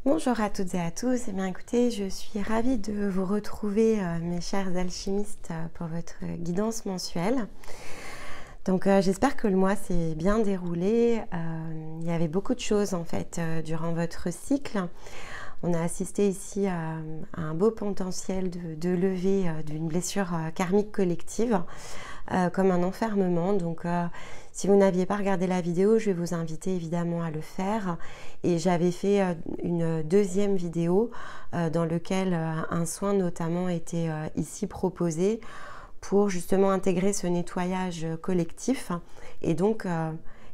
Bonjour à toutes et à tous. Eh bien, écoutez, je suis ravie de vous retrouver, mes chers alchimistes, pour votre guidance mensuelle. Donc, j'espère que le mois s'est bien déroulé. Il y avait beaucoup de choses en fait durant votre cycle. On a assisté ici à un beau potentiel de levée d'une blessure karmique collective, comme un enfermement. Donc, si vous n'aviez pas regardé la vidéo, je vais vous inviter évidemment à le faire. Et j'avais fait une deuxième vidéo dans laquelle un soin notamment était ici proposé pour justement intégrer ce nettoyage collectif et donc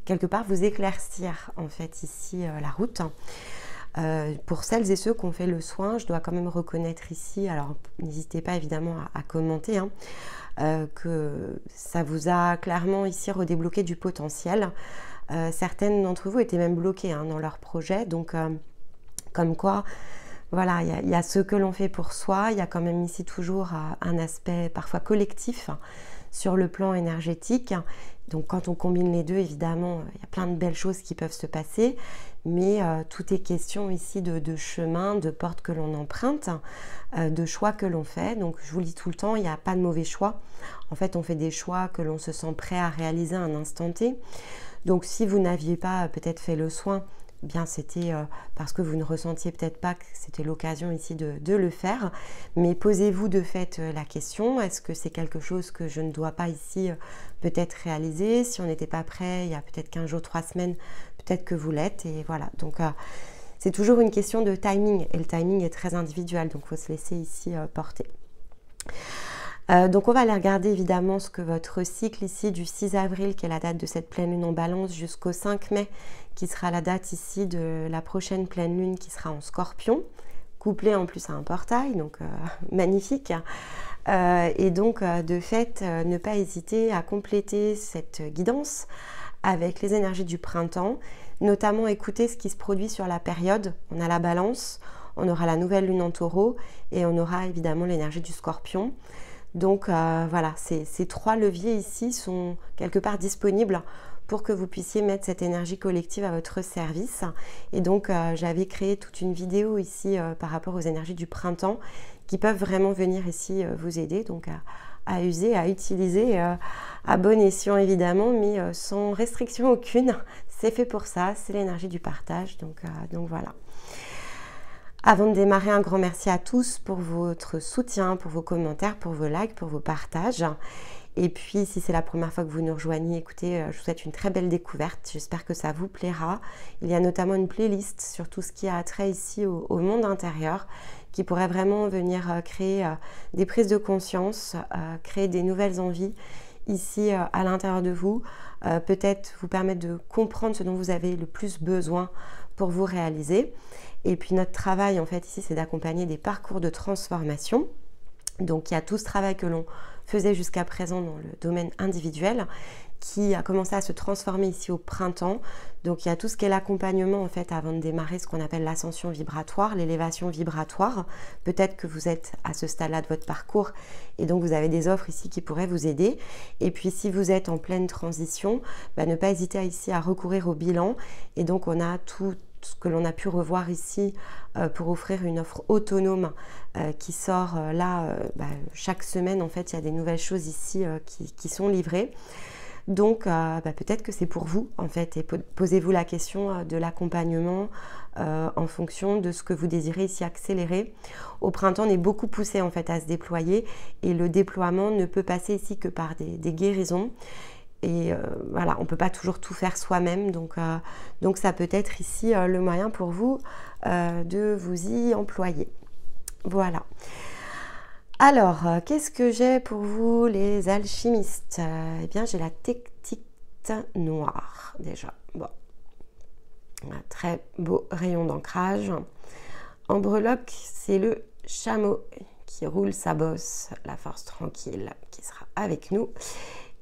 quelque part vous éclaircir en fait ici la route. Pour celles et ceux qui ont fait le soin, je dois quand même reconnaître ici, alors n'hésitez pas évidemment à commenter, que ça vous a clairement ici redébloqué du potentiel. Certaines d'entre vous étaient même bloquées dans leur projet, donc comme quoi, voilà, il y a ce que l'on fait pour soi, il y a quand même ici toujours un aspect parfois collectif sur le plan énergétique. Donc quand on combine les deux, évidemment, il y a plein de belles choses qui peuvent se passer, mais tout est question ici de chemin, de porte que l'on emprunte, de choix que l'on fait. Donc je vous le dis tout le temps, il n'y a pas de mauvais choix. En fait, on fait des choix que l'on se sent prêt à réaliser à un instant T. Donc si vous n'aviez pas peut-être fait le soin, bien c'était parce que vous ne ressentiez peut-être pas que c'était l'occasion ici de le faire, mais posez-vous de fait la question, est-ce que c'est quelque chose que je ne dois pas ici peut-être réaliser? Si on n'était pas prêt il y a peut-être 15 jours, 3 semaines, peut-être que vous l'êtes, et voilà. Donc c'est toujours une question de timing, et le timing est très individuel, donc il faut se laisser ici porter. Donc on va aller regarder évidemment ce que votre cycle ici du 6 avril, qui est la date de cette pleine lune en balance, jusqu'au 5 mai, qui sera la date ici de la prochaine pleine lune qui sera en scorpion, couplée en plus à un portail, donc magnifique. Et donc de fait, ne pas hésiter à compléter cette guidance avec les énergies du printemps, notamment écouter ce qui se produit sur la période. On a la balance, on aura la nouvelle lune en taureau et on aura évidemment l'énergie du scorpion. Donc voilà, ces trois leviers ici sont quelque part disponibles pour que vous puissiez mettre cette énergie collective à votre service. Et donc j'avais créé toute une vidéo ici par rapport aux énergies du printemps qui peuvent vraiment venir ici vous aider, donc à user, à utiliser à bon escient évidemment, mais sans restriction aucune. C'est fait pour ça, c'est l'énergie du partage, donc voilà. Avant de démarrer, un grand merci à tous pour votre soutien, pour vos commentaires, pour vos likes, pour vos partages. Et puis, si c'est la première fois que vous nous rejoignez, écoutez, je vous souhaite une très belle découverte. J'espère que ça vous plaira. Il y a notamment une playlist sur tout ce qui a trait ici au monde intérieur qui pourrait vraiment venir créer des prises de conscience, créer des nouvelles envies ici à l'intérieur de vous, peut-être vous permettre de comprendre ce dont vous avez le plus besoin pour vous réaliser. Et puis notre travail en fait ici, c'est d'accompagner des parcours de transformation. Donc il y a tout ce travail que l'on faisait jusqu'à présent dans le domaine individuel qui a commencé à se transformer ici au printemps. Donc il y a tout ce qui est l'accompagnement en fait avant de démarrer ce qu'on appelle l'ascension vibratoire, l'élévation vibratoire. Peut-être que vous êtes à ce stade-là de votre parcours et donc vous avez des offres ici qui pourraient vous aider. Et puis si vous êtes en pleine transition, ne pas hésiter ici à recourir au bilan. Et donc on a tout ce que l'on a pu revoir ici pour offrir une offre autonome qui sort là chaque semaine. En fait, il y a des nouvelles choses ici qui sont livrées. Donc, peut-être que c'est pour vous, en fait, et posez-vous la question de l'accompagnement en fonction de ce que vous désirez ici accélérer. Au printemps, on est beaucoup poussé, en fait, à se déployer, et le déploiement ne peut passer ici que par des guérisons. Et voilà, on ne peut pas toujours tout faire soi-même, donc ça peut être ici le moyen pour vous de vous y employer. Voilà. Alors, qu'est-ce que j'ai pour vous les alchimistes? Eh bien, j'ai la tectite noire déjà. Bon, un très beau rayon d'ancrage. En breloque, c'est le chameau qui roule sa bosse, la force tranquille qui sera avec nous.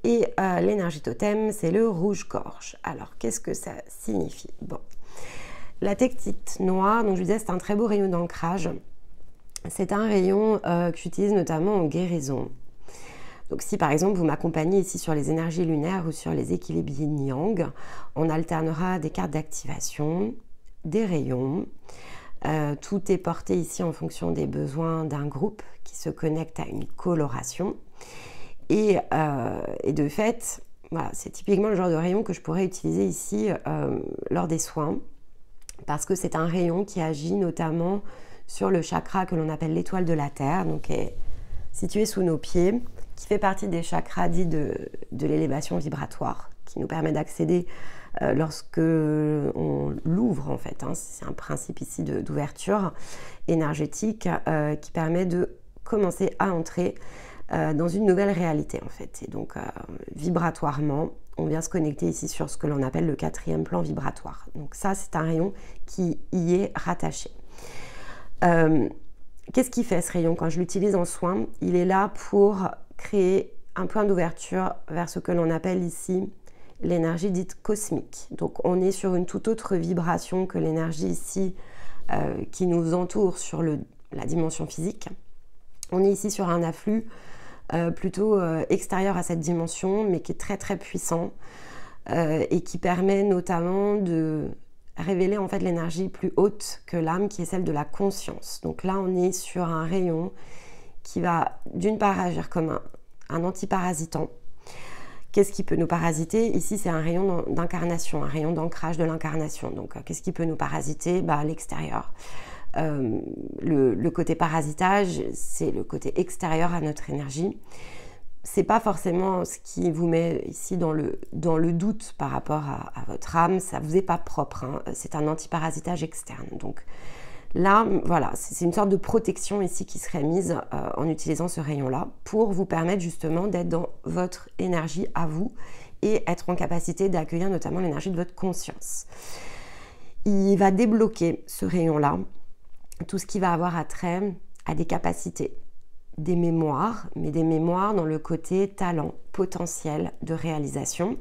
Et l'énergie totem, c'est le rouge-gorge. Alors, qu'est-ce que ça signifie? Bon, la tectite noire, donc je vous disais, c'est un très beau rayon d'ancrage. C'est un rayon que j'utilise notamment en guérison. Donc si par exemple vous m'accompagnez ici sur les énergies lunaires ou sur les équilibres yin-yang, on alternera des cartes d'activation, des rayons, Tout est porté ici en fonction des besoins d'un groupe qui se connecte à une coloration. Et de fait, voilà, c'est typiquement le genre de rayon que je pourrais utiliser ici lors des soins, parce que c'est un rayon qui agit notamment sur le chakra que l'on appelle l'étoile de la Terre, donc qui est situé sous nos pieds, qui fait partie des chakras dits de l'élévation vibratoire, qui nous permet d'accéder lorsque on l'ouvre en fait. C'est un principe ici d'ouverture énergétique qui permet de commencer à entrer dans une nouvelle réalité en fait. Et donc vibratoirement, on vient se connecter ici sur ce que l'on appelle le 4e plan vibratoire. Donc ça, c'est un rayon qui y est rattaché. Qu'est-ce qu'il fait ce rayon quand je l'utilise en soin? Il est là pour créer un point d'ouverture vers ce que l'on appelle ici l'énergie dite cosmique. Donc on est sur une toute autre vibration que l'énergie ici qui nous entoure sur la dimension physique. On est ici sur un afflux plutôt extérieur à cette dimension, mais qui est très très puissant et qui permet notamment de révéler en fait l'énergie plus haute que l'âme, qui est celle de la conscience. Donc là, on est sur un rayon qui va d'une part agir comme un antiparasitant. Qu'est-ce qui peut nous parasiter? Ici, c'est un rayon d'incarnation, un rayon d'ancrage de l'incarnation. Donc, qu'est-ce qui peut nous parasiter? L'extérieur. Le côté parasitage, c'est le côté extérieur à notre énergie. C'est pas forcément ce qui vous met ici dans le doute par rapport à votre âme. Ça vous est pas propre. C'est un antiparasitage externe. Donc là, voilà, c'est une sorte de protection ici qui serait mise en utilisant ce rayon-là pour vous permettre justement d'être dans votre énergie à vous et être en capacité d'accueillir notamment l'énergie de votre conscience. Il va débloquer ce rayon-là, tout ce qui va avoir attrait à des capacités, des mémoires, mais des mémoires dans le côté talent, potentiel de réalisation.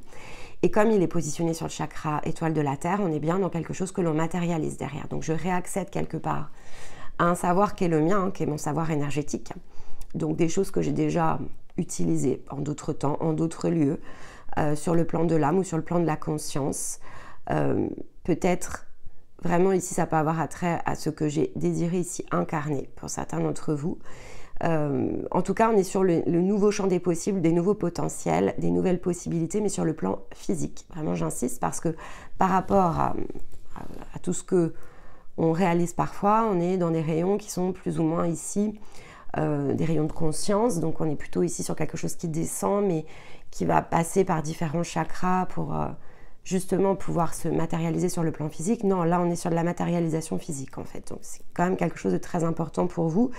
Et comme il est positionné sur le chakra étoile de la Terre, on est bien dans quelque chose que l'on matérialise derrière. Donc je réaccède quelque part à un savoir qui est le mien, qui est mon savoir énergétique. Donc des choses que j'ai déjà utilisées en d'autres temps, en d'autres lieux, sur le plan de l'âme ou sur le plan de la conscience. Peut-être vraiment ici, ça peut avoir attrait à ce que j'ai désiré ici incarner pour certains d'entre vous. En tout cas, on est sur le nouveau champ des possibles, des nouveaux potentiels, des nouvelles possibilités, mais sur le plan physique. Vraiment, j'insiste parce que par rapport à tout ce que on réalise parfois, on est dans des rayons qui sont plus ou moins ici, des rayons de conscience. Donc, on est plutôt ici sur quelque chose qui descend, mais qui va passer par différents chakras pour justement pouvoir se matérialiser sur le plan physique. Non, là on est sur de la matérialisation physique en fait, donc c'est quand même quelque chose de très important pour vous,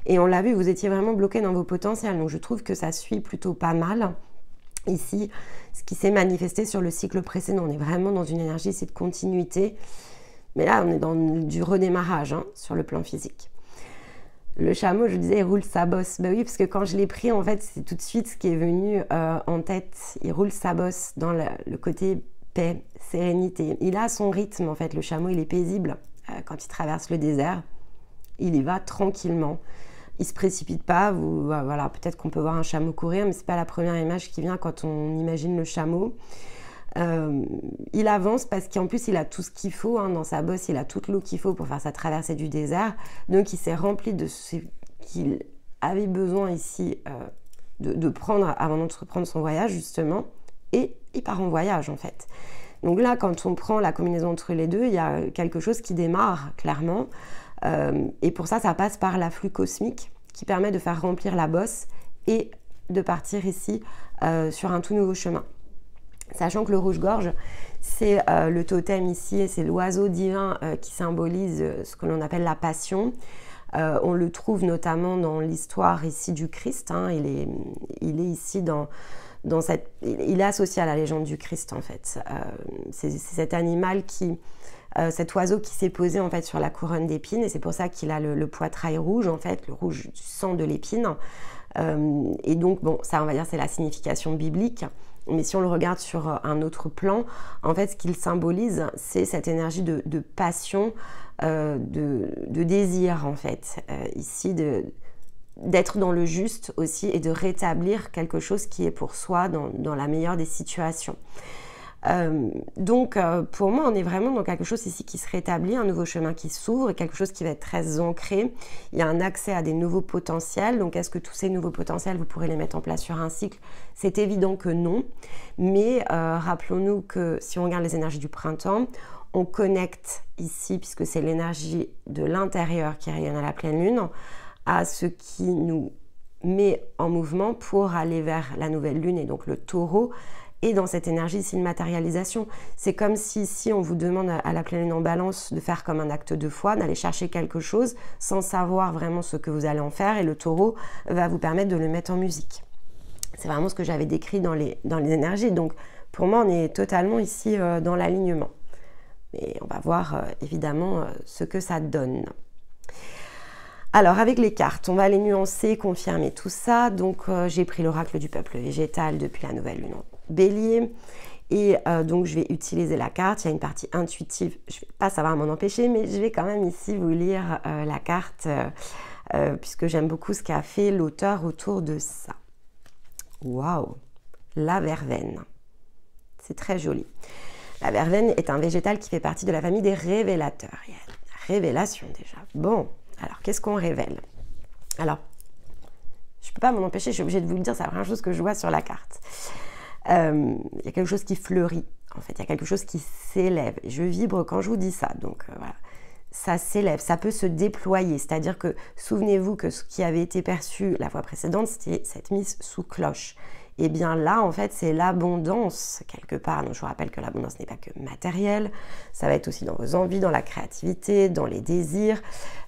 et on l'a vu, vous étiez vraiment bloqué dans vos potentiels, donc je trouve que ça suit plutôt pas mal ici ce qui s'est manifesté sur le cycle précédent. On est vraiment dans une énergie ici de continuité, mais là on est dans du redémarrage sur le plan physique. Le chameau, je disais, il roule sa bosse. Oui, parce que quand je l'ai pris, en fait, c'est tout de suite ce qui est venu en tête. Il roule sa bosse dans le côté paix, sérénité. Il a son rythme, en fait. Le chameau, il est paisible quand il traverse le désert. Il y va tranquillement. Il ne se précipite pas. Voilà, peut-être qu'on peut voir un chameau courir, mais ce n'est pas la première image qui vient quand on imagine le chameau. Il avance parce qu'en plus il a tout ce qu'il faut dans sa bosse, il a toute l'eau qu'il faut pour faire sa traversée du désert, donc il s'est rempli de ce qu'il avait besoin ici de prendre avant d'entreprendre son voyage justement, et il part en voyage en fait. Donc là quand on prend la combinaison entre les deux, il y a quelque chose qui démarre clairement, et pour ça passe par l'afflux cosmique qui permet de faire remplir la bosse et de partir ici sur un tout nouveau chemin. Sachant que le rouge-gorge, c'est le totem ici, et c'est l'oiseau divin qui symbolise ce que l'on appelle la passion. On le trouve notamment dans l'histoire ici du Christ. Il est ici dans cette... Il est associé à la légende du Christ en fait. C'est cet animal cet oiseau qui s'est posé en fait sur la couronne d'épines, et c'est pour ça qu'il a le poitrail rouge en fait, le rouge du sang de l'épine. Et donc bon, ça on va dire c'est la signification biblique. Mais si on le regarde sur un autre plan, en fait, ce qu'il symbolise, c'est cette énergie de passion, de désir, en fait. Ici, d'être dans le juste aussi et de rétablir quelque chose qui est pour soi dans la meilleure des situations. Donc, pour moi, on est vraiment dans quelque chose ici qui se rétablit, un nouveau chemin qui s'ouvre, quelque chose qui va être très ancré. Il y a un accès à des nouveaux potentiels. Donc, est-ce que tous ces nouveaux potentiels, vous pourrez les mettre en place sur un cycle? C'est évident que non. Mais rappelons-nous que si on regarde les énergies du printemps, on connecte ici, puisque c'est l'énergie de l'intérieur qui rayonne à la pleine lune, à ce qui nous met en mouvement pour aller vers la nouvelle lune et donc le taureau. Et dans cette énergie ici de matérialisation, c'est comme si on vous demande à la pleine lune en balance de faire comme un acte de foi, d'aller chercher quelque chose sans savoir vraiment ce que vous allez en faire, et le taureau va vous permettre de le mettre en musique. C'est vraiment ce que j'avais décrit dans les énergies. Donc pour moi, on est totalement ici dans l'alignement. Mais on va voir évidemment ce que ça donne. Alors avec les cartes, on va les nuancer, confirmer tout ça. Donc j'ai pris l'oracle du peuple végétal depuis la nouvelle lune en Bélier. Et donc je vais utiliser la carte. Il y a une partie intuitive, je ne vais pas savoir m'en empêcher, mais je vais quand même ici vous lire la carte puisque j'aime beaucoup ce qu'a fait l'auteur autour de ça. Waouh, la verveine. C'est très joli. La verveine est un végétal qui fait partie de la famille des révélateurs. Il y a une révélation déjà. Bon, alors qu'est-ce qu'on révèle? Alors, je ne peux pas m'en empêcher, je suis obligée de vous le dire, c'est la première chose que je vois sur la carte. Il y a quelque chose qui fleurit, en fait, il y a quelque chose qui s'élève. Je vibre quand je vous dis ça, donc voilà. Ça s'élève, ça peut se déployer, c'est-à-dire que souvenez-vous que ce qui avait été perçu la fois précédente, c'était cette mise sous cloche. Et bien là, en fait, c'est l'abondance quelque part. Donc je vous rappelle que l'abondance n'est pas que matérielle, ça va être aussi dans vos envies, dans la créativité, dans les désirs.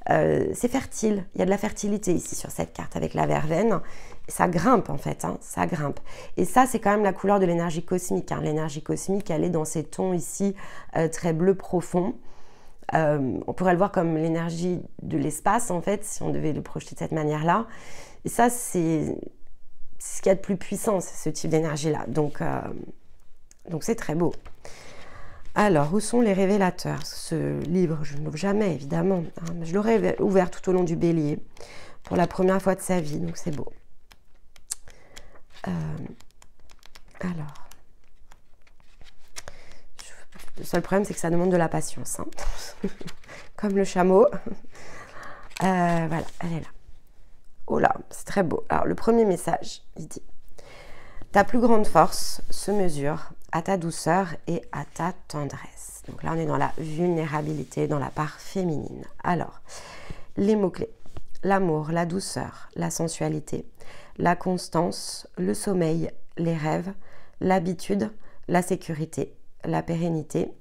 C'est fertile, il y a de la fertilité ici sur cette carte avec la verveine. Ça grimpe en fait, hein, ça grimpe. Et ça, c'est quand même la couleur de l'énergie cosmique. Hein. L'énergie cosmique, elle est dans ces tons ici très bleu profond. On pourrait le voir comme l'énergie de l'espace en fait, si on devait le projeter de cette manière-là. Et ça, c'est ce qu'il y a de plus puissant, c'est ce type d'énergie-là. Donc c'est très beau. Alors, où sont les révélateurs? Ce livre, je ne l'ouvre jamais, évidemment. Hein, je l'aurais ouvert tout au long du Bélier, pour la première fois de sa vie, donc c'est beau. Alors, le seul problème, c'est que ça demande de la patience. Hein. Comme le chameau. Voilà, elle est là. Oh là, c'est très beau. Alors, le premier message, il dit « Ta plus grande force se mesure à ta douceur et à ta tendresse. » Donc là, on est dans la vulnérabilité, dans la part féminine. Alors, les mots-clés. L'amour, la douceur, la sensualité, la constance, le sommeil, les rêves, l'habitude, la sécurité, la pérennité,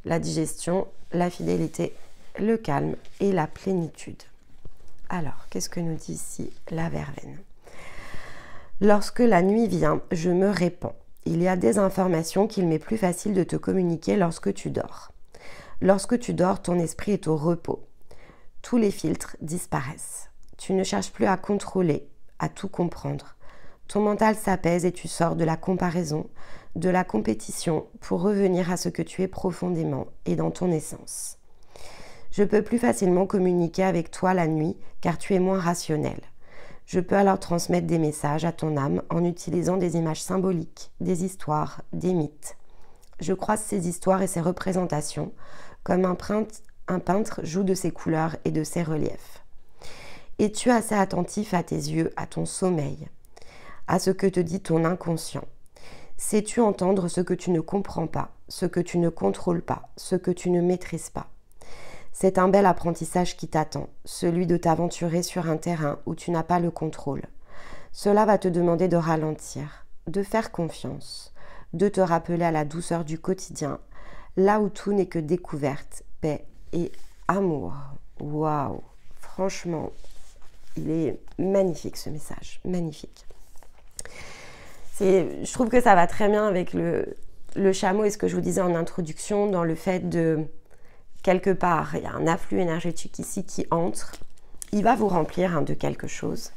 la digestion, la fidélité, le calme et la plénitude. Alors, qu'est-ce que nous dit ici la verveine? Lorsque la nuit vient, je me répands. Il y a des informations qu'il m'est plus facile de te communiquer lorsque tu dors. Lorsque tu dors, ton esprit est au repos. Tous les filtres disparaissent. Tu ne cherches plus à contrôler, à tout comprendre. Ton mental s'apaise et tu sors de la comparaison, de la compétition pour revenir à ce que tu es profondément et dans ton essence. Je peux plus facilement communiquer avec toi la nuit car tu es moins rationnel. Je peux alors transmettre des messages à ton âme en utilisant des images symboliques, des histoires, des mythes. Je croise ces histoires et ces représentations comme un peintre joue de ses couleurs et de ses reliefs. Es-tu assez attentif à tes yeux, à ton sommeil, à ce que te dit ton inconscient? Sais-tu entendre ce que tu ne comprends pas, ce que tu ne contrôles pas, ce que tu ne maîtrises pas? C'est un bel apprentissage qui t'attend, celui de t'aventurer sur un terrain où tu n'as pas le contrôle. Cela va te demander de ralentir, de faire confiance, de te rappeler à la douceur du quotidien, là où tout n'est que découverte, paix et amour. Waouh! Franchement, il est magnifique ce message, magnifique. Je trouve que ça va très bien avec le chameau et ce que je vous disais en introduction, dans le fait de... Quelque part, il y a un afflux énergétique ici qui entre. Il va vous remplir de quelque chose.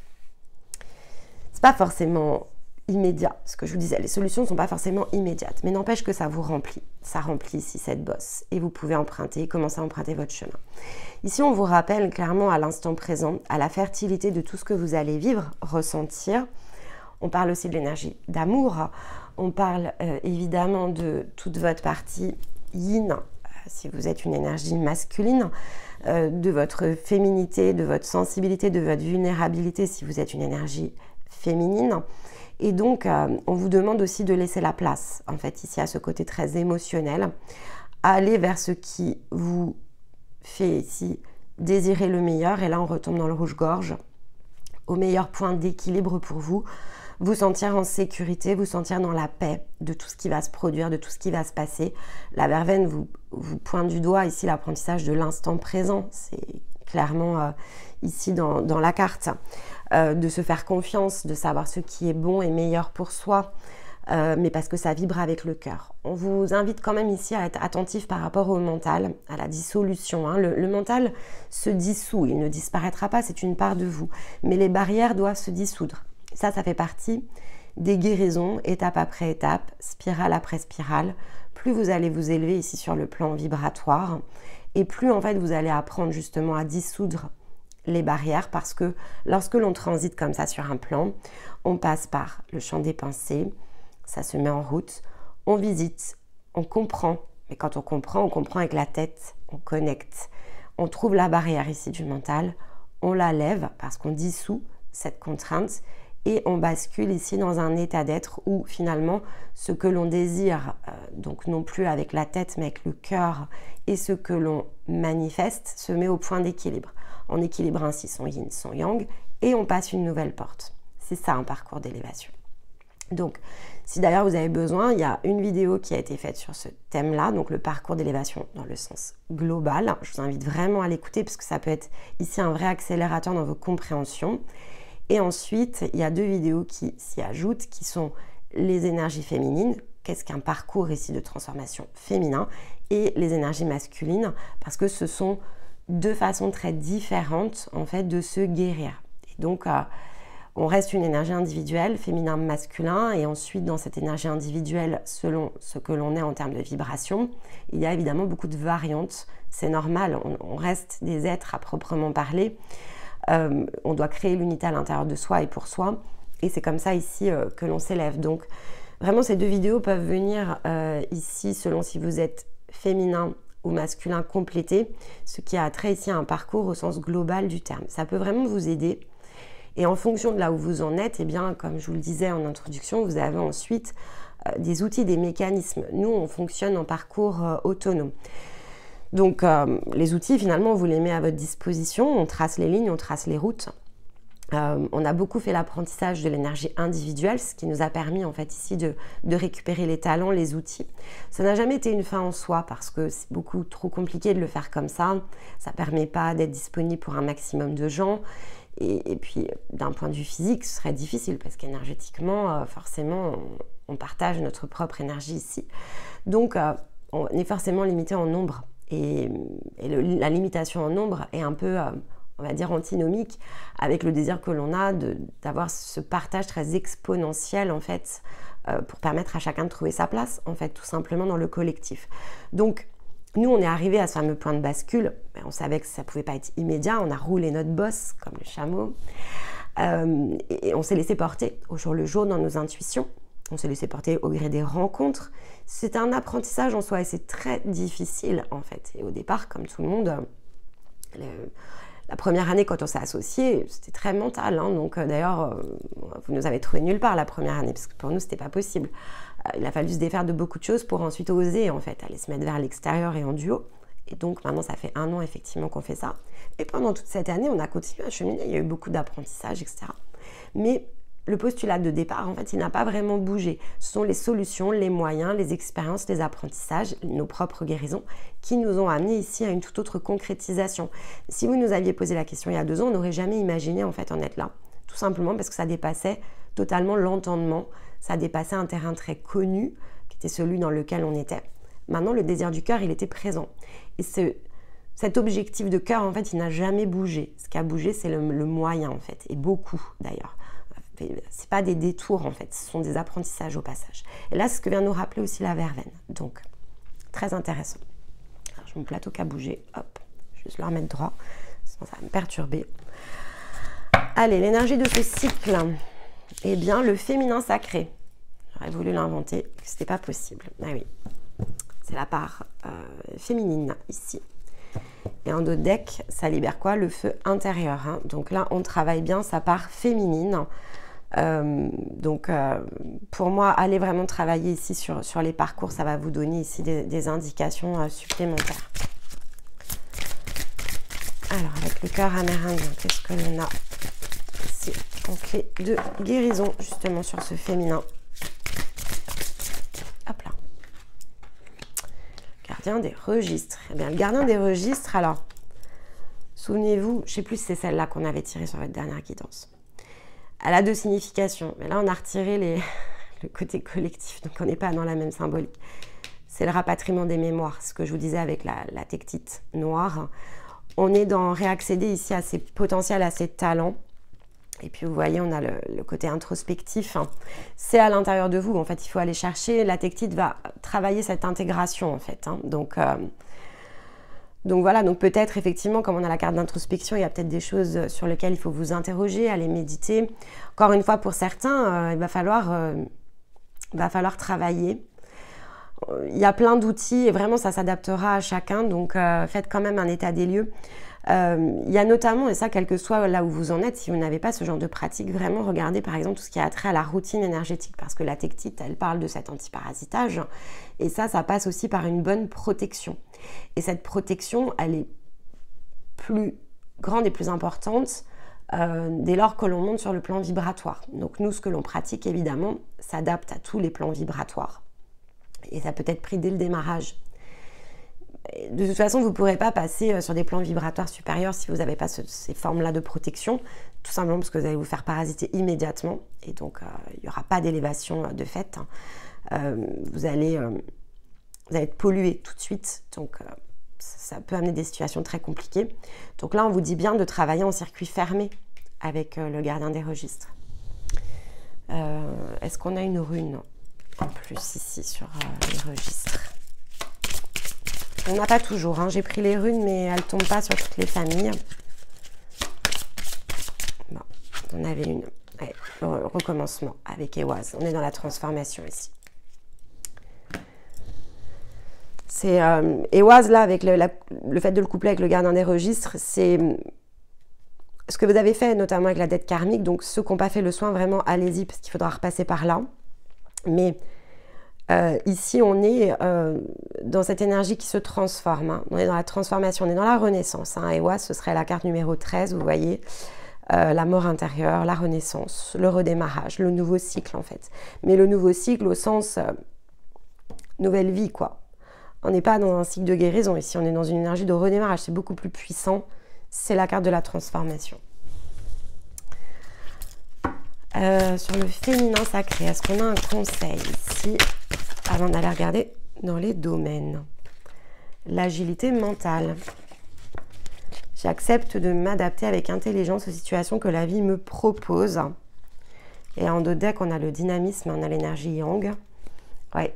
C'est pas forcément immédiat, ce que je vous disais. Les solutions ne sont pas forcément immédiates, mais n'empêche que ça vous remplit. Ça remplit ici cette bosse. Et vous pouvez emprunter, commencer à emprunter votre chemin. Ici, on vous rappelle clairement à l'instant présent, à la fertilité de tout ce que vous allez vivre, ressentir. On parle aussi de l'énergie d'amour. On parle évidemment de toute votre partie yin, si vous êtes une énergie masculine, de votre féminité, de votre sensibilité, de votre vulnérabilité, si vous êtes une énergie féminine. Et donc, on vous demande aussi de laisser la place, en fait, ici, à ce côté très émotionnel, à aller vers ce qui vous fait ici désirer le meilleur. Et là, on retombe dans le rouge-gorge, au meilleur point d'équilibre pour vous, vous sentir en sécurité, vous sentir dans la paix de tout ce qui va se produire, de tout ce qui va se passer. La verveine vous pointe du doigt ici l'apprentissage de l'instant présent. C'est clairement ici dans la carte. De se faire confiance, de savoir ce qui est bon et meilleur pour soi, mais parce que ça vibre avec le cœur. On vous invite quand même ici à être attentif par rapport au mental, à la dissolution. Hein. Le mental se dissout, il ne disparaîtra pas, c'est une part de vous. Mais les barrières doivent se dissoudre. Ça fait partie des guérisons, étape après étape, spirale après spirale. Plus vous allez vous élever ici sur le plan vibratoire, et plus en fait vous allez apprendre justement à dissoudre les barrières, parce que lorsque l'on transite comme ça sur un plan, on passe par le champ des pensées, ça se met en route, on visite, on comprend, mais quand on comprend avec la tête, on connecte, on trouve la barrière ici du mental, on la lève parce qu'on dissout cette contrainte et on bascule ici dans un état d'être où finalement ce que l'on désire, donc non plus avec la tête mais avec le cœur, et ce que l'on manifeste se met au point d'équilibre. On équilibre ainsi son yin, son yang, et on passe une nouvelle porte. C'est ça un parcours d'élévation. Donc, si d'ailleurs vous avez besoin, il y a une vidéo qui a été faite sur ce thème-là, donc le parcours d'élévation dans le sens global. Je vous invite vraiment à l'écouter parce que ça peut être ici un vrai accélérateur dans vos compréhensions. Et ensuite, il y a 2 vidéos qui s'y ajoutent, qui sont les énergies féminines, qu'est-ce qu'un parcours ici de transformation féminin, et les énergies masculines, parce que ce sont 2 façons très différentes en fait de se guérir. Et donc, on reste une énergie individuelle, féminin, masculin, et ensuite dans cette énergie individuelle, selon ce que l'on est en termes de vibration, il y a évidemment beaucoup de variantes. C'est normal, on reste des êtres à proprement parler. On doit créer l'unité à l'intérieur de soi et pour soi, et c'est comme ça ici que l'on s'élève. Donc vraiment ces 2 vidéos peuvent venir ici selon si vous êtes féminin ou masculin complété, ce qui a trait ici à un parcours au sens global du terme. Ça peut vraiment vous aider, et en fonction de là où vous en êtes, eh bien, comme je vous le disais en introduction, vous avez ensuite des outils, des mécanismes. Nous, on fonctionne en parcours autonome. Donc les outils, finalement, on vous les met à votre disposition, on trace les lignes, on trace les routes. On a beaucoup fait l'apprentissage de l'énergie individuelle, ce qui nous a permis en fait ici de récupérer les talents, les outils. Ça n'a jamais été une fin en soi parce que c'est beaucoup trop compliqué de le faire comme ça. Ça ne permet pas d'être disponible pour un maximum de gens. Et puis d'un point de vue physique, ce serait difficile parce qu'énergétiquement, forcément, on partage notre propre énergie ici. Donc on est forcément limité en nombre. Et la limitation en nombre est un peu, on va dire, antinomique avec le désir que l'on a d'avoir ce partage très exponentiel, en fait, pour permettre à chacun de trouver sa place, en fait, tout simplement dans le collectif. Donc, nous, on est arrivé à ce fameux point de bascule. On savait que ça ne pouvait pas être immédiat. On a roulé notre bosse, comme le chameau. Et on s'est laissé porter au jour le jour dans nos intuitions. On s'est laissé porter au gré des rencontres. C'est un apprentissage en soi et c'est très difficile en fait. Et au départ, comme tout le monde, la première année quand on s'est associé, c'était très mental. Hein. Donc d'ailleurs, vous nous avez trouvé nulle part la première année parce que pour nous, c'était pas possible. Il a fallu se défaire de beaucoup de choses pour ensuite oser en fait aller se mettre vers l'extérieur et en duo. Et donc maintenant, ça fait 1 an effectivement qu'on fait ça. Et pendant toute cette année, on a continué à cheminer. Il y a eu beaucoup d'apprentissage, etc. Mais le postulat de départ, en fait, il n'a pas vraiment bougé. Ce sont les solutions, les moyens, les expériences, les apprentissages, nos propres guérisons qui nous ont amenés ici à une toute autre concrétisation. Si vous nous aviez posé la question il y a 2 ans, on n'aurait jamais imaginé en fait en être là. Tout simplement parce que ça dépassait totalement l'entendement, ça dépassait un terrain très connu qui était celui dans lequel on était. Maintenant, le désir du cœur, il était présent. Et cet objectif de cœur, en fait, il n'a jamais bougé. Ce qui a bougé, c'est le moyen, en fait, et beaucoup d'ailleurs. C'est pas des détours en fait, ce sont des apprentissages au passage. Et là, c'est ce que vient nous rappeler aussi la verveine. Donc, très intéressant. Alors, j'ai mon plateau qui a bougé. Hop, je vais juste le remettre droit, sinon ça va me perturber. Allez, l'énergie de ce cycle. Eh bien, le féminin sacré. J'aurais voulu l'inventer, c'était pas possible. Ah oui, c'est la part féminine ici. Et en dos de deck, ça libère quoi? Le feu intérieur. Hein. Donc là, on travaille bien sa part féminine. Pour moi, allez vraiment travailler ici sur les parcours. Ça va vous donner ici des indications supplémentaires. Alors, avec le cœur amérindien, qu'est-ce que l'on a ici en clé de guérison, justement, sur ce féminin? Hop là. Gardien des registres. Eh bien, le gardien des registres, alors, souvenez-vous, je ne sais plus si c'est celle-là qu'on avait tirée sur votre dernière guidance. Elle a deux significations, mais là, on a retiré le côté collectif, donc on n'est pas dans la même symbolique. C'est le rapatriement des mémoires, ce que je vous disais avec la tektite noire. On est dans réaccéder ici à ses potentiels, à ses talents. Et puis, vous voyez, on a le côté introspectif. C'est à l'intérieur de vous. En fait, il faut aller chercher. La tektite va travailler cette intégration, en fait. Hein. Donc voilà. Donc, peut-être, effectivement, comme on a la carte d'introspection, il y a peut-être des choses sur lesquelles il faut vous interroger, aller méditer. Encore une fois, pour certains, il va falloir travailler. Il y a plein d'outils et vraiment, ça s'adaptera à chacun. Donc, faites quand même un état des lieux. Il y a notamment, et ça quel que soit là où vous en êtes, si vous n'avez pas ce genre de pratique, vraiment regardez par exemple tout ce qui a trait à la routine énergétique, parce que la tektite, elle parle de cet antiparasitage, et ça passe aussi par une bonne protection. Et cette protection, elle est plus grande et plus importante dès lors que l'on monte sur le plan vibratoire. Donc nous, ce que l'on pratique, évidemment, s'adapte à tous les plans vibratoires. Et ça peut être pris dès le démarrage. De toute façon, vous ne pourrez pas passer sur des plans vibratoires supérieurs si vous n'avez pas ces formes-là de protection, tout simplement parce que vous allez vous faire parasiter immédiatement, et donc il n'y aura pas d'élévation de fait. Vous allez être pollué tout de suite, donc ça peut amener des situations très compliquées. Donc là, on vous dit bien de travailler en circuit fermé avec le gardien des registres. Est-ce qu'on a une rune en plus ici sur les registres? On n'a pas toujours, hein. J'ai pris les runes, mais elles ne tombent pas sur toutes les familles. Bon, on avait une. Ouais, recommencement avec Ehwaz. On est dans la transformation ici. C'est Ehwaz, là, avec le fait de le coupler avec le gardien des registres, c'est ce que vous avez fait, notamment avec la dette karmique. Donc, ceux qui n'ont pas fait le soin, vraiment, allez-y, parce qu'il faudra repasser par là. Mais ici, on est dans cette énergie qui se transforme. Hein. On est dans la transformation, on est dans la renaissance. Hein. Ehwaz, ce serait la carte numéro 13, vous voyez. La mort intérieure, la renaissance, le redémarrage, le nouveau cycle, en fait. Mais le nouveau cycle au sens nouvelle vie, quoi. On n'est pas dans un cycle de guérison ici, on est dans une énergie de redémarrage. C'est beaucoup plus puissant. C'est la carte de la transformation. Sur le féminin sacré, est-ce qu'on a un conseil ici avant d'aller regarder dans les domaines? L'agilité mentale. J'accepte de m'adapter avec intelligence aux situations que la vie me propose. Et en dos de deck, on a le dynamisme, on a l'énergie yang. Ouais.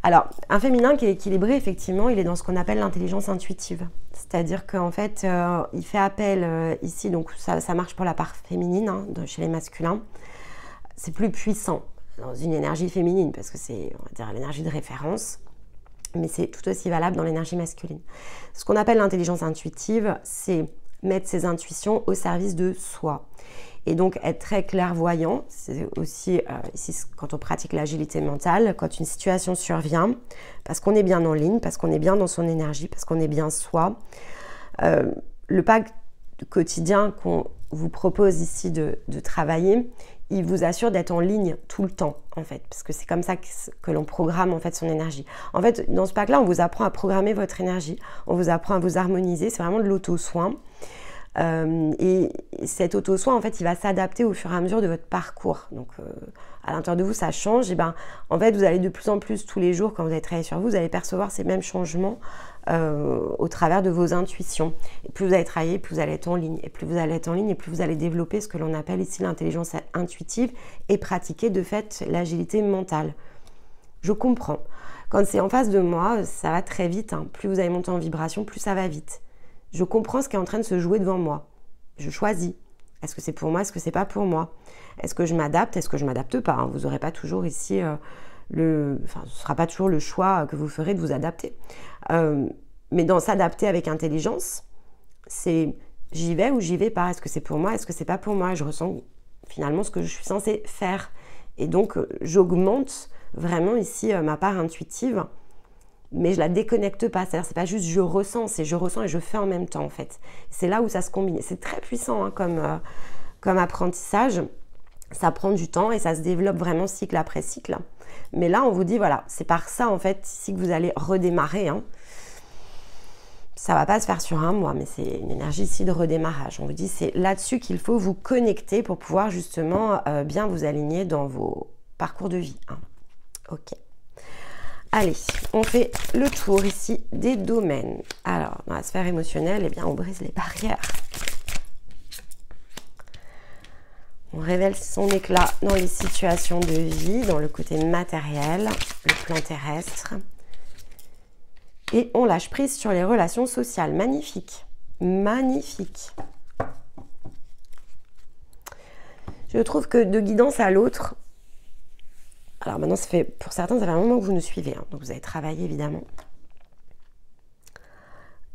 Alors, un féminin qui est équilibré, effectivement, il est dans ce qu'on appelle l'intelligence intuitive. C'est-à-dire qu'en fait, il fait appel ici, donc ça marche pour la part féminine, hein, chez les masculins. C'est plus puissant dans une énergie féminine, parce que c'est, on va dire, l'énergie de référence, mais c'est tout aussi valable dans l'énergie masculine. Ce qu'on appelle l'intelligence intuitive, c'est mettre ses intuitions au service de soi. Et donc, être très clairvoyant, c'est aussi, ici, quand on pratique l'agilité mentale, quand une situation survient, parce qu'on est bien en ligne, parce qu'on est bien dans son énergie, parce qu'on est bien soi. Le pacte quotidien qu'on vous propose ici de travailler, il vous assure d'être en ligne tout le temps, en fait, parce que c'est comme ça que l'on programme, en fait, son énergie. En fait, dans ce pack-là, on vous apprend à programmer votre énergie, on vous apprend à vous harmoniser, c'est vraiment de l'auto-soin. Et cet auto-soin, en fait, il va s'adapter au fur et à mesure de votre parcours. Donc, à l'intérieur de vous, ça change. Et ben, en fait, vous allez de plus en plus, tous les jours, quand vous allez travailler sur vous, vous allez percevoir ces mêmes changements au travers de vos intuitions. Et plus vous allez travailler, plus vous allez être en ligne. Et plus vous allez être en ligne, et plus vous allez développer ce que l'on appelle ici l'intelligence intuitive et pratiquer, de fait, l'agilité mentale. Je comprends. Quand c'est en face de moi, ça va très vite. Hein. Plus vous allez monter en vibration, plus ça va vite. Je comprends ce qui est en train de se jouer devant moi. Je choisis. Est-ce que c'est pour moi? Est-ce que c'est pas pour moi? Est-ce que je m'adapte? Est-ce que je m'adapte pas, hein? Vous n'aurez pas toujours ici ce ne sera pas toujours le choix que vous ferez de vous adapter. Mais dans s'adapter avec intelligence, c'est j'y vais ou j'y vais pas. Est-ce que c'est pour moi? Est-ce que c'est pas pour moi? Je ressens finalement ce que je suis censée faire. Et donc, j'augmente vraiment ici ma part intuitive, mais je la déconnecte pas. C'est-à-dire, c'est pas juste je ressens, c'est je ressens et je fais en même temps, en fait. C'est là où ça se combine. C'est très puissant, hein, comme apprentissage. Ça prend du temps et ça se développe vraiment cycle après cycle. Mais là, on vous dit, voilà, c'est par ça, en fait, ici que vous allez redémarrer, hein. Ça ne va pas se faire sur un mois, mais c'est une énergie ici de redémarrage. On vous dit c'est là-dessus qu'il faut vous connecter pour pouvoir justement bien vous aligner dans vos parcours de vie, hein. Ok. Allez, on fait le tour ici des domaines. Alors, dans la sphère émotionnelle, eh bien, on brise les barrières. On révèle son éclat dans les situations de vie, dans le côté matériel, le plan terrestre. Et on lâche prise sur les relations sociales. Magnifique. Magnifique. Je trouve que de guidance à l'autre, alors maintenant, pour certains, ça fait un moment que vous nous suivez, hein, donc vous avez travaillé évidemment.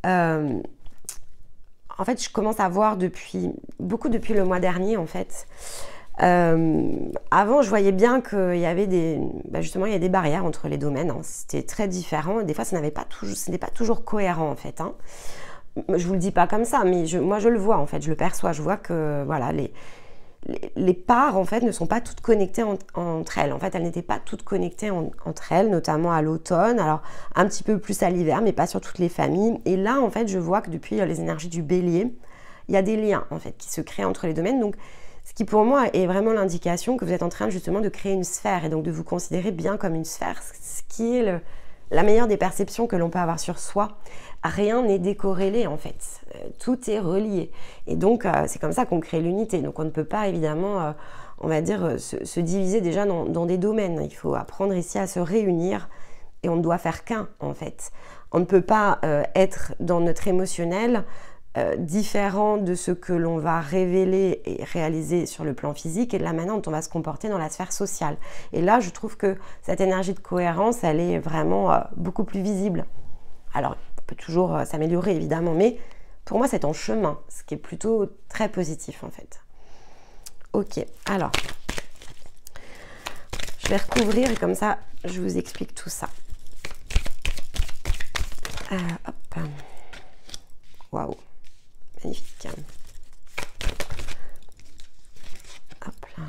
En fait, je commence à voir beaucoup depuis le mois dernier, en fait. Avant, je voyais bien qu'il y avait justement, il y a des barrières entre les domaines, hein. C'était très différent. Des fois, ce n'était pas toujours cohérent, en fait, hein. Je vous le dis pas comme ça, mais moi, je le vois, en fait. Je le perçois. Je vois que, voilà, les parts, en fait, ne sont pas toutes connectées entre elles. En fait, elles n'étaient pas toutes connectées entre elles, notamment à l'automne. Alors, un petit peu plus à l'hiver, mais pas sur toutes les familles. Et là, en fait, je vois que depuis les énergies du bélier, il y a des liens, en fait, qui se créent entre les domaines. Donc, ce qui pour moi est vraiment l'indication que vous êtes en train justement de créer une sphère et donc de vous considérer bien comme une sphère, ce qui est la meilleure des perceptions que l'on peut avoir sur soi. Rien n'est décorrélé en fait, tout est relié. Et donc c'est comme ça qu'on crée l'unité. Donc on ne peut pas évidemment, on va dire, se diviser déjà dans des domaines. Il faut apprendre ici à se réunir et on ne doit faire qu'un en fait. On ne peut pas être dans notre émotionnel différent de ce que l'on va révéler et réaliser sur le plan physique et de la manière dont on va se comporter dans la sphère sociale. Et là, je trouve que cette énergie de cohérence, elle est vraiment beaucoup plus visible. Alors, on peut toujours s'améliorer, évidemment, mais pour moi, c'est en chemin, ce qui est plutôt très positif, en fait. Ok, alors, je vais recouvrir et comme ça, je vous explique tout ça. Hop. Waouh. Magnifique. Hop là.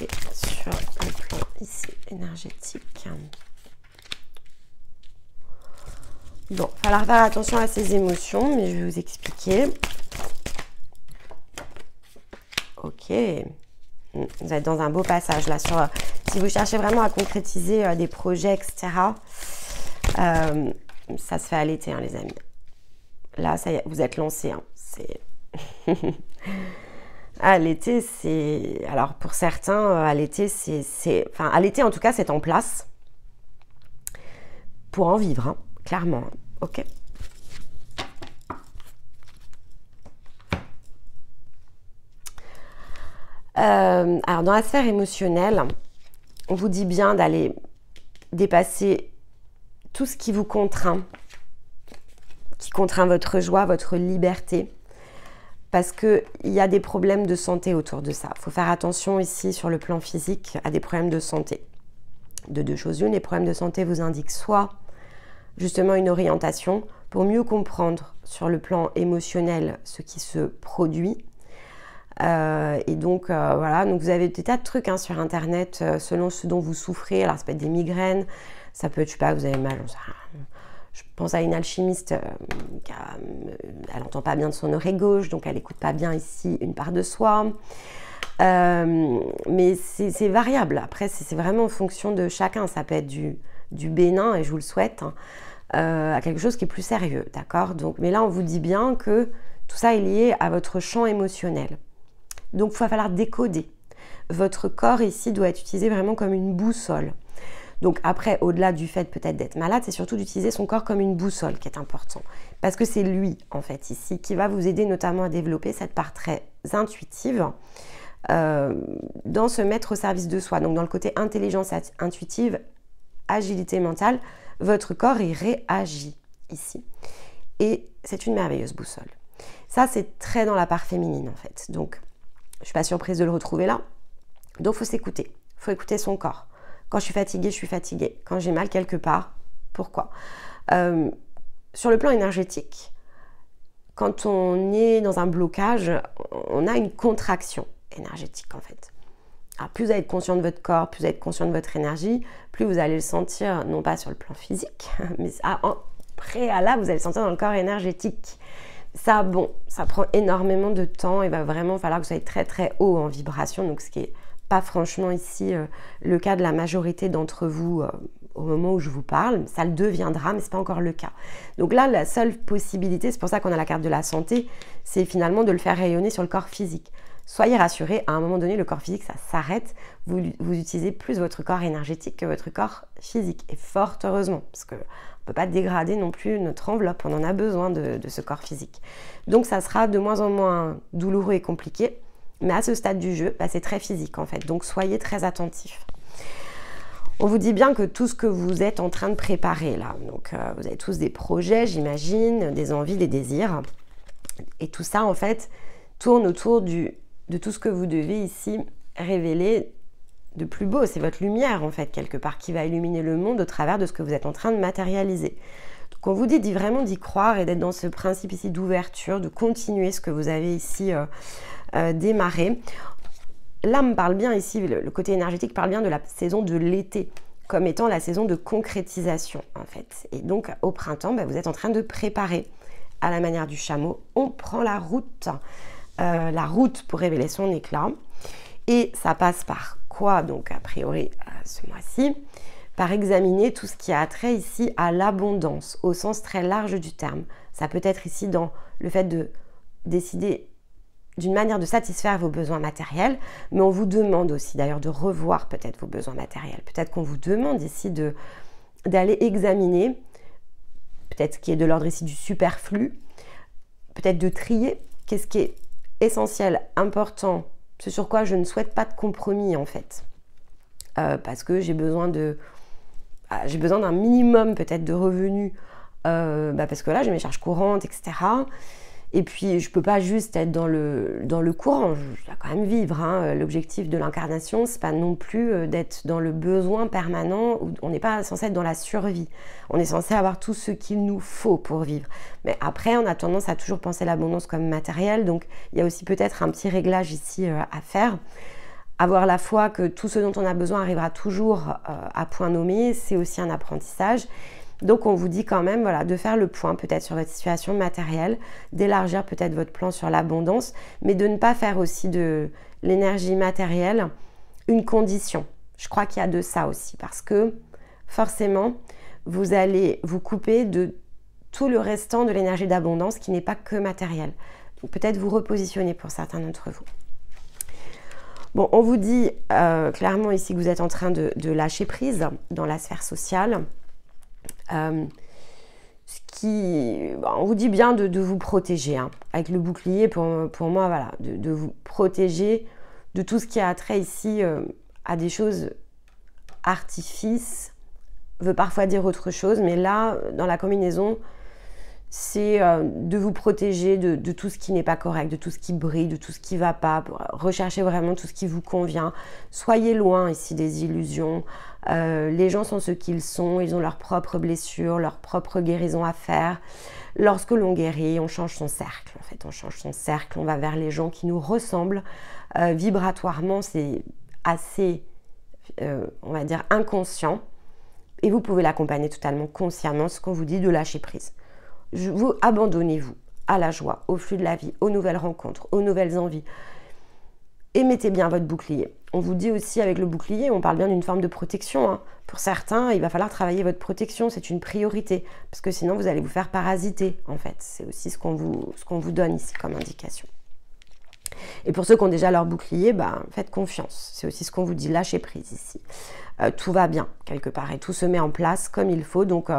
Et sur le plan ici énergétique. Bon, il va falloir faire attention à ses émotions, mais je vais vous expliquer. Ok. Vous êtes dans un beau passage là sur... Si vous cherchez vraiment à concrétiser des projets, etc., ça se fait à l'été, hein, les amis. Là, ça y est, vous êtes lancés. Hein. À l'été, c'est... Alors, pour certains, à l'été, Enfin, à l'été, en tout cas, c'est en place pour en vivre, hein, clairement. Ok. Alors, dans la sphère émotionnelle, on vous dit bien d'aller dépasser tout ce qui vous contraint, qui contraint votre joie, votre liberté, parce qu'il y a des problèmes de santé autour de ça. Il faut faire attention ici sur le plan physique à des problèmes de santé. De deux choses une, les problèmes de santé vous indiquent soit justement une orientation pour mieux comprendre sur le plan émotionnel ce qui se produit. Et donc voilà, donc vous avez des tas de trucs hein, sur internet selon ce dont vous souffrez. Alors ça peut être des migraines, ça peut être, je sais pas, vous avez mal, je pense à une alchimiste elle n'entend pas bien de son oreille gauche, donc elle n'écoute pas bien ici une part de soi, mais c'est variable. Après c'est vraiment en fonction de chacun. Ça peut être du bénin, et je vous le souhaite, hein, à quelque chose qui est plus sérieux, d'accord. Donc, mais là on vous dit bien que tout ça est lié à votre champ émotionnel. Donc, il va falloir décoder. Votre corps ici doit être utilisé vraiment comme une boussole. Donc après, au-delà du fait peut-être d'être malade, c'est surtout d'utiliser son corps comme une boussole qui est important. Parce que c'est lui, en fait, ici, qui va vous aider notamment à développer cette part très intuitive dans se mettre au service de soi. Donc dans le côté intelligence intuitive, agilité mentale, votre corps, il réagit ici. Et c'est une merveilleuse boussole. Ça, c'est très dans la part féminine, en fait. Donc, je ne suis pas surprise de le retrouver là. Donc, il faut s'écouter. Il faut écouter son corps. Quand je suis fatiguée, je suis fatiguée. Quand j'ai mal quelque part, pourquoi? Sur le plan énergétique, quand on est dans un blocage, on a une contraction énergétique, en fait. Alors, plus vous allez être conscient de votre corps, plus vous allez être conscient de votre énergie, plus vous allez le sentir, non pas sur le plan physique, mais en préalable, vous allez le sentir dans le corps énergétique. Ça, bon, ça prend énormément de temps. Il va vraiment falloir que vous soyez très très haut en vibration, donc ce qui n'est pas franchement ici le cas de la majorité d'entre vous au moment où je vous parle. Ça le deviendra, mais ce n'est pas encore le cas. Donc là, la seule possibilité, c'est pour ça qu'on a la carte de la santé, c'est finalement de le faire rayonner sur le corps physique. Soyez rassurés, à un moment donné, le corps physique, ça s'arrête. Vous utilisez plus votre corps énergétique que votre corps physique. Et fort heureusement, parce qu'on ne peut pas dégrader non plus notre enveloppe. On en a besoin de ce corps physique. Donc, ça sera de moins en moins douloureux et compliqué. Mais à ce stade du jeu, c'est très physique en fait. Donc, soyez très attentifs. On vous dit bien que tout ce que vous êtes en train de préparer là, donc vous avez tous des projets, j'imagine, des envies, des désirs. Et tout ça, en fait, tourne autour de tout ce que vous devez ici révéler de plus beau. C'est votre lumière, en fait, quelque part, qui va illuminer le monde au travers de ce que vous êtes en train de matérialiser. Donc, on vous dit vraiment d'y croire et d'être dans ce principe ici d'ouverture, de continuer ce que vous avez ici démarré. L'âme parle bien ici, le côté énergétique parle bien de la saison de l'été, comme étant la saison de concrétisation, en fait. Et donc, au printemps, vous êtes en train de préparer, à la manière du chameau, on prend la route pour révéler son éclat. Et ça passe par quoi? Donc, a priori, ce mois-ci, par examiner tout ce qui a trait ici à l'abondance, au sens très large du terme. Ça peut être ici dans le fait de décider d'une manière de satisfaire vos besoins matériels, mais on vous demande aussi d'ailleurs de revoir peut-être vos besoins matériels. Peut-être qu'on vous demande ici d'aller examiner, peut-être ce qui est de l'ordre ici du superflu, peut-être de trier qu'est-ce qui est essentiel, important, ce sur quoi je ne souhaite pas de compromis en fait. Parce que j'ai besoin d'un minimum peut-être de revenus, parce que là j'ai mes charges courantes, etc. Et puis je ne peux pas juste être dans le courant, je dois quand même vivre. Hein. L'objectif de l'incarnation, ce n'est pas non plus d'être dans le besoin permanent, où on n'est pas censé être dans la survie. On est censé avoir tout ce qu'il nous faut pour vivre. Mais après, on a tendance à toujours penser l'abondance comme matériel, donc il y a aussi peut-être un petit réglage ici à faire. Avoir la foi que tout ce dont on a besoin arrivera toujours à point nommé, c'est aussi un apprentissage. Donc on vous dit quand même de faire le point peut-être sur votre situation matérielle, d'élargir peut-être votre plan sur l'abondance, mais de ne pas faire aussi de l'énergie matérielle une condition. Je crois qu'il y a de ça aussi, parce que forcément, vous allez vous couper de tout le restant de l'énergie d'abondance qui n'est pas que matérielle. Donc peut-être vous repositionner pour certains d'entre vous. Bon, on vous dit clairement ici que vous êtes en train de lâcher prise dans la sphère sociale. On vous dit bien de vous protéger, hein. Avec le bouclier, pour moi, de vous protéger de tout ce qui a trait ici à des choses artifices, veut parfois dire autre chose, mais là, dans la combinaison, c'est de vous protéger de tout ce qui n'est pas correct, de tout ce qui brille, de tout ce qui ne va pas, pour rechercher vraiment tout ce qui vous convient. Soyez loin ici des illusions. Les gens sont ce qu'ils sont, ils ont leurs propres blessures, leurs propres guérisons à faire. Lorsque l'on guérit, on change son cercle. En fait, on change son cercle, on va vers les gens qui nous ressemblent. Vibratoirement, c'est assez, on va dire, inconscient. Et vous pouvez l'accompagner totalement consciemment, ce qu'on vous dit de lâcher prise. Abandonnez-vous à la joie, au flux de la vie, aux nouvelles rencontres, aux nouvelles envies. Et mettez bien votre bouclier. On vous dit aussi avec le bouclier, on parle bien d'une forme de protection. Hein. Pour certains, il va falloir travailler votre protection, c'est une priorité. Parce que sinon, vous allez vous faire parasiter, en fait. C'est aussi ce qu'on vous donne ici comme indication. Et pour ceux qui ont déjà leur bouclier, faites confiance. C'est aussi ce qu'on vous dit, lâchez prise ici. Tout va bien quelque part et tout se met en place comme il faut. Donc,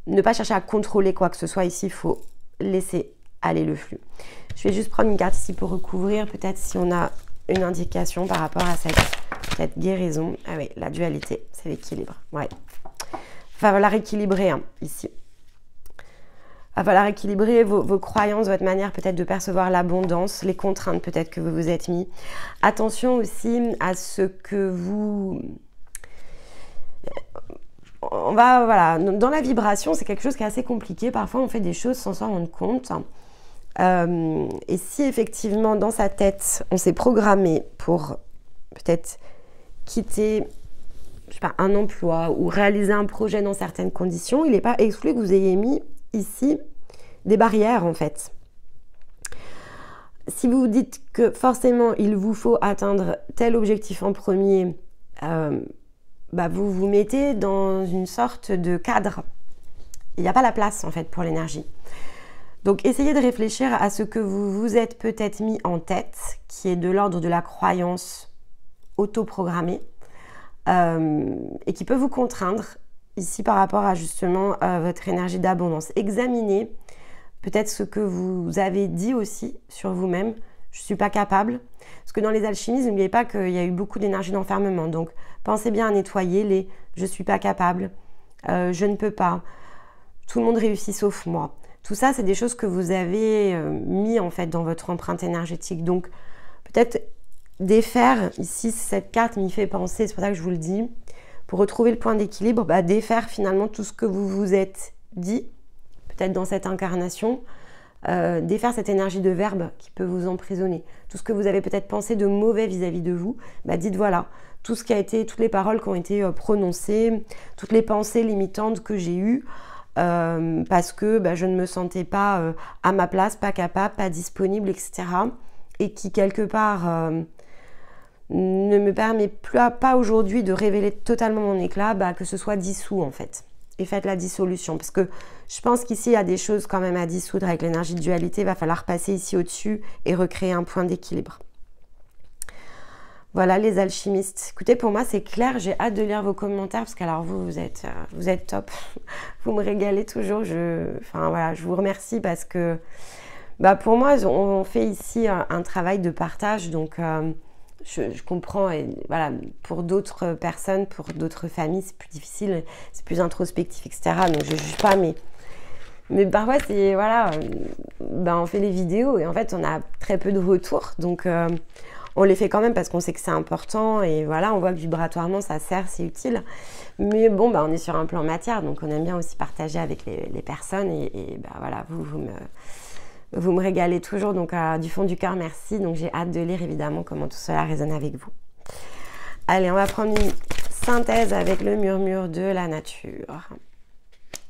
ne pas chercher à contrôler quoi que ce soit ici, il faut laisser aller le flux. Je vais juste prendre une carte ici pour recouvrir, peut-être si on a une indication par rapport à cette guérison. Ah oui, la dualité, c'est l'équilibre. Ouais. Il va falloir équilibrer ici. Il va falloir équilibrer vos croyances, votre manière peut-être de percevoir l'abondance, les contraintes peut-être que vous vous êtes mis. Attention aussi à ce que vous... Voilà, dans la vibration, c'est quelque chose qui est assez compliqué. Parfois, on fait des choses sans s'en rendre compte. Et si effectivement, dans sa tête, on s'est programmé pour peut-être quitter, je sais pas, un emploi ou réaliser un projet dans certaines conditions, il n'est pas exclu que vous ayez mis ici des barrières en fait. Si vous vous dites que forcément il vous faut atteindre tel objectif en premier, vous vous mettez dans une sorte de cadre. Il n'y a pas la place en fait pour l'énergie. Donc essayez de réfléchir à ce que vous vous êtes peut-être mis en tête, qui est de l'ordre de la croyance autoprogrammée et qui peut vous contraindre ici par rapport à justement votre énergie d'abondance. Examinez peut-être ce que vous avez dit aussi sur vous-même. Je ne suis pas capable. Parce que dans les alchimistes, n'oubliez pas qu'il y a eu beaucoup d'énergie d'enfermement. Donc pensez bien à nettoyer les « je ne suis pas capable »,« je ne peux pas »,« tout le monde réussit sauf moi ». Tout ça, c'est des choses que vous avez mis en fait dans votre empreinte énergétique. Donc peut-être défaire, ici cette carte m'y fait penser, c'est pour ça que je vous le dis, pour retrouver le point d'équilibre, défaire finalement tout ce que vous vous êtes dit, peut-être dans cette incarnation, défaire cette énergie de verbe qui peut vous emprisonner. Tout ce que vous avez peut-être pensé de mauvais vis-à-vis de vous, dites voilà, tout ce qui a été, toutes les paroles qui ont été prononcées, toutes les pensées limitantes que j'ai eues, parce que je ne me sentais pas à ma place, pas capable, pas disponible, etc. Et qui quelque part ne me permet pas aujourd'hui de révéler totalement mon éclat, que ce soit dissous en fait. Et faites la dissolution, parce que je pense qu'ici il y a des choses quand même à dissoudre avec l'énergie de dualité. Il va falloir passer ici au-dessus et recréer un point d'équilibre. Voilà les alchimistes. Écoutez, pour moi c'est clair, j'ai hâte de lire vos commentaires parce qu'alors vous êtes top. Vous me régalez toujours. Je vous remercie parce que pour moi on fait ici un travail de partage, donc je comprends. Et voilà, pour d'autres personnes, pour d'autres familles, c'est plus difficile, c'est plus introspectif, etc. Donc je ne juge pas, mais parfois c'est voilà, on fait les vidéos et en fait on a très peu de retours, donc on les fait quand même parce qu'on sait que c'est important et voilà, on voit que vibratoirement ça sert, c'est utile. Mais bon, on est sur un plan matière, donc on aime bien aussi partager avec les personnes et voilà, vous me régalez toujours, donc du fond du cœur, merci. Donc j'ai hâte de lire évidemment comment tout cela résonne avec vous. Allez, on va prendre une synthèse avec le murmure de la nature.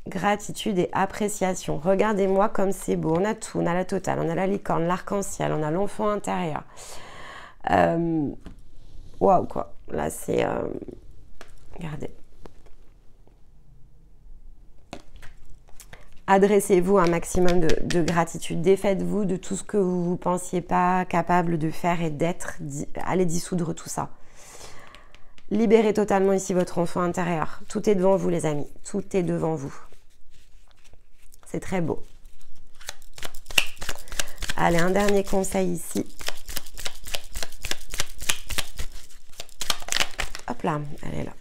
Gratitude et appréciation. Regardez-moi comme c'est beau. On a tout, on a la totale, on a la licorne, l'arc-en-ciel, on a l'enfant intérieur. Waouh, quoi. Là, c'est... Regardez. Adressez-vous un maximum de gratitude. Défaites-vous de tout ce que vous ne pensiez pas capable de faire et d'être. Allez dissoudre tout ça. Libérez totalement ici votre enfant intérieur. Tout est devant vous, les amis. Tout est devant vous. C'est très beau. Allez, un dernier conseil ici. Hop là, elle est là.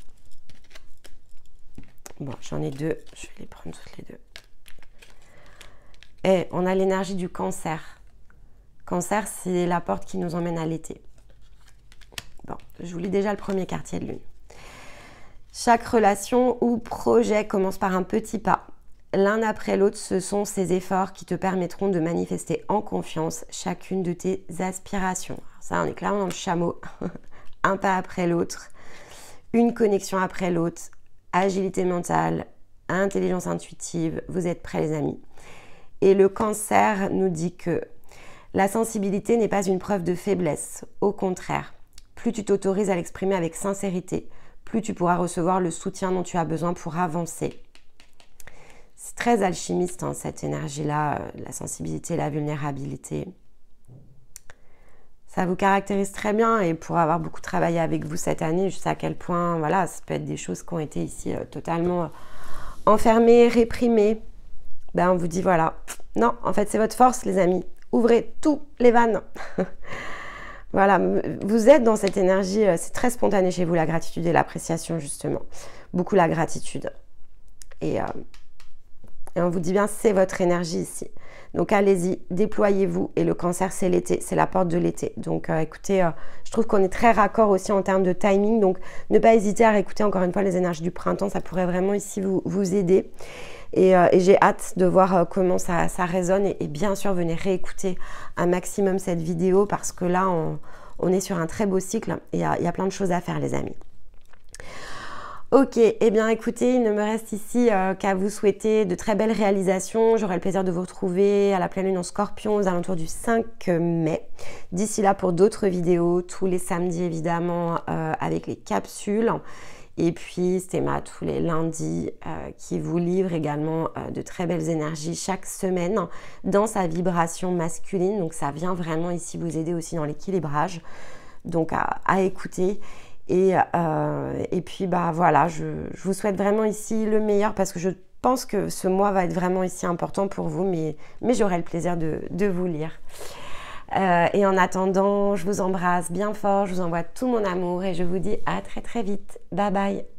Bon, j'en ai deux. Je vais les prendre toutes les deux. Et on a l'énergie du cancer. Cancer, c'est la porte qui nous emmène à l'été. Bon, je vous lis déjà le premier quartier de lune. Chaque relation ou projet commence par un petit pas. L'un après l'autre, ce sont ces efforts qui te permettront de manifester en confiance chacune de tes aspirations. Alors ça, on est clairement dans le chameau. Un pas après l'autre, une connexion après l'autre, agilité mentale, intelligence intuitive. Vous êtes prêts, les amis? Et le cancer nous dit que la sensibilité n'est pas une preuve de faiblesse. Au contraire, plus tu t'autorises à l'exprimer avec sincérité, plus tu pourras recevoir le soutien dont tu as besoin pour avancer. C'est très alchimiste, hein, cette énergie-là, la sensibilité, la vulnérabilité. ça vous caractérise très bien. Et pour avoir beaucoup travaillé avec vous cette année, je sais à quel point, voilà, ça peut être des choses qui ont été ici totalement enfermées, réprimées. Ben, on vous dit, voilà, non, en fait, c'est votre force, les amis. Ouvrez tous les vannes. Voilà, vous êtes dans cette énergie, c'est très spontané chez vous, la gratitude et l'appréciation, justement. Beaucoup la gratitude. Et on vous dit bien, c'est votre énergie ici. Donc, allez-y, déployez-vous. Et le Cancer, c'est l'été, c'est la porte de l'été. Donc, écoutez, je trouve qu'on est très raccord aussi en termes de timing. Donc, ne pas hésiter à réécouter encore une fois les énergies du printemps. Ça pourrait vraiment ici vous aider. Et j'ai hâte de voir comment ça résonne. Et bien sûr, venez réécouter un maximum cette vidéo parce que là, on est sur un très beau cycle. Et il y a plein de choses à faire, les amis. Ok, eh bien écoutez, il ne me reste ici qu'à vous souhaiter de très belles réalisations. J'aurai le plaisir de vous retrouver à la pleine lune en Scorpion aux alentours du 5 mai. D'ici là, pour d'autres vidéos, tous les samedis évidemment avec les capsules. Et puis Stéma tous les lundis qui vous livre également de très belles énergies chaque semaine dans sa vibration masculine. Donc ça vient vraiment ici vous aider aussi dans l'équilibrage. Donc à écouter. Et puis bah voilà, je vous souhaite vraiment ici le meilleur parce que je pense que ce mois va être vraiment ici important pour vous, mais j'aurai le plaisir de vous lire. Et en attendant, je vous embrasse bien fort, je vous envoie tout mon amour et je vous dis à très très vite. Bye bye.